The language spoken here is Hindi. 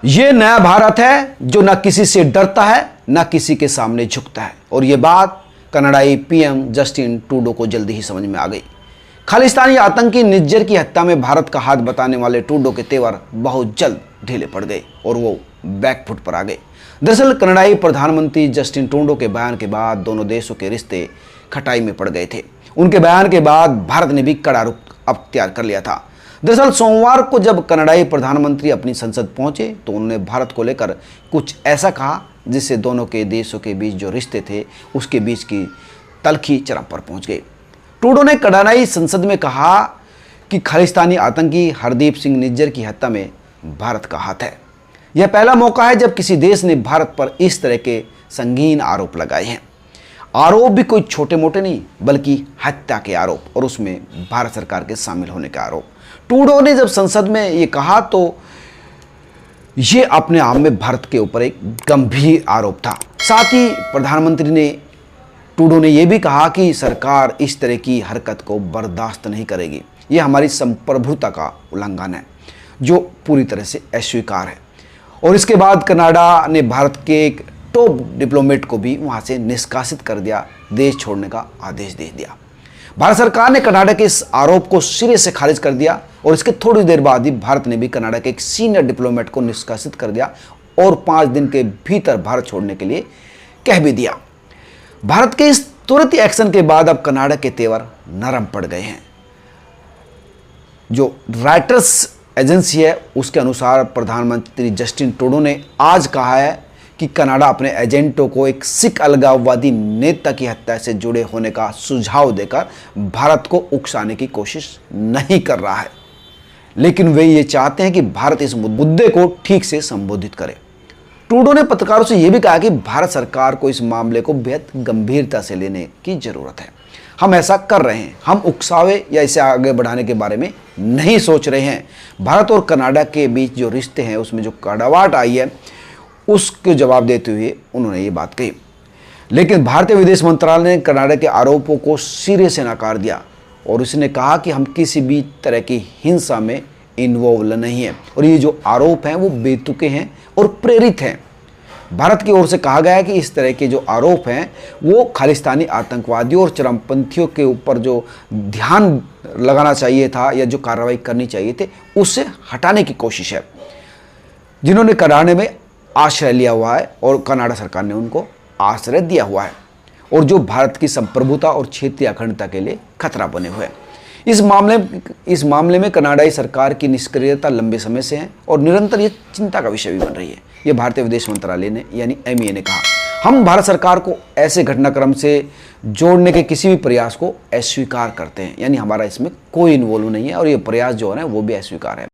ये नया भारत है जो न किसी से डरता है न किसी के सामने झुकता है। और ये बात कनाडाई पीएम जस्टिन ट्रूडो को जल्दी ही समझ में आ गई। खालिस्तानी आतंकी निज्जर की हत्या में भारत का हाथ बताने वाले ट्रूडो के तेवर बहुत जल्द ढीले पड़ गए और वो बैकफुट पर आ गए। दरअसल कनाडाई प्रधानमंत्री जस्टिन ट्रूडो के बयान के बाद दोनों देशों के रिश्ते खटाई में पड़ गए थे। उनके बयान के बाद भारत ने भी कड़ा रुख अख्तियार कर लिया था। दरअसल सोमवार को जब कनाडाई प्रधानमंत्री अपनी संसद पहुंचे तो उन्होंने भारत को लेकर कुछ ऐसा कहा जिससे दोनों के देशों के बीच जो रिश्ते थे उसके बीच की तलखी चरम पर पहुंच गई। ट्रूडो ने कनाडाई संसद में कहा कि खालिस्तानी आतंकी हरदीप सिंह निज्जर की हत्या में भारत का हाथ है। यह पहला मौका है जब किसी देश ने भारत पर इस तरह के संगीन आरोप लगाए हैं। आरोप भी कोई छोटे मोटे नहीं बल्कि हत्या के आरोप, और उसमें भारत सरकार के शामिल होने का आरोप। ट्रूडो ने जब संसद में ये कहा तो ये अपने आप में भारत के ऊपर एक गंभीर आरोप था। साथ ही प्रधानमंत्री ट्रूडो ने यह भी कहा कि सरकार इस तरह की हरकत को बर्दाश्त नहीं करेगी। ये हमारी संप्रभुता का उल्लंघन है जो पूरी तरह से अस्वीकार है। और इसके बाद कनाडा ने भारत के एक टॉप डिप्लोमेट को भी वहां से निष्कासित कर दिया, देश छोड़ने का आदेश दे दिया। भारत सरकार ने कनाडा के इस आरोप को सिरे से खारिज कर दिया और इसके थोड़ी देर बाद ही भारत ने भी कनाडा के एक सीनियर डिप्लोमेट को निष्कासित कर दिया और 5 दिन के भीतर भारत छोड़ने के लिए कह भी दिया। भारत के इस तुरंत एक्शन के बाद अब कनाडा के तेवर नरम पड़ गए हैं। जो राइटर्स एजेंसी है उसके अनुसार प्रधानमंत्री जस्टिन ट्रूडो ने आज कहा है कि कनाडा अपने एजेंटों को एक सिख अलगाववादी नेता की हत्या से जुड़े होने का सुझाव देकर भारत को उकसाने की कोशिश नहीं कर रहा है, लेकिन वे ये चाहते हैं कि भारत इस मुद्दे को ठीक से संबोधित करे। ट्रूडो ने पत्रकारों से यह भी कहा कि भारत सरकार को इस मामले को बेहद गंभीरता से लेने की जरूरत है। हम ऐसा कर रहे हैं, हम उकसावे या इसे आगे बढ़ाने के बारे में नहीं सोच रहे हैं। भारत और कनाडा के बीच जो रिश्ते हैं उसमें जो कड़वाहट आई है उसके जवाब देते हुए उन्होंने ये बात कही। लेकिन भारतीय विदेश मंत्रालय ने कनाडा के आरोपों को सिरे से नकार दिया और उसने कहा कि हम किसी भी तरह की हिंसा में इन्वॉल्व नहीं है और ये जो आरोप हैं वो बेतुके हैं और प्रेरित हैं। भारत की ओर से कहा गया है कि इस तरह के जो आरोप हैं वो खालिस्तानी आतंकवादियों और चरमपंथियों के ऊपर जो ध्यान लगाना चाहिए था या जो कार्रवाई करनी चाहिए थे उससे हटाने की कोशिश है, जिन्होंने कनाडा में आश्रय लिया हुआ है और कनाडा सरकार ने उनको आश्रय दिया हुआ है और जो भारत की संप्रभुता और क्षेत्रीय अखंडता के लिए खतरा बने हुए हैं। इस मामले में कनाडाई सरकार की निष्क्रियता लंबे समय से है और निरंतर ये चिंता का विषय भी बन रही है। ये भारतीय विदेश मंत्रालय ने यानी MEA ने कहा। हम भारत सरकार को ऐसे घटनाक्रम से जोड़ने के किसी भी प्रयास को अस्वीकार करते हैं, यानी हमारा इसमें कोई इन्वॉल्व नहीं है और ये प्रयास जो है वो भी अस्वीकार है।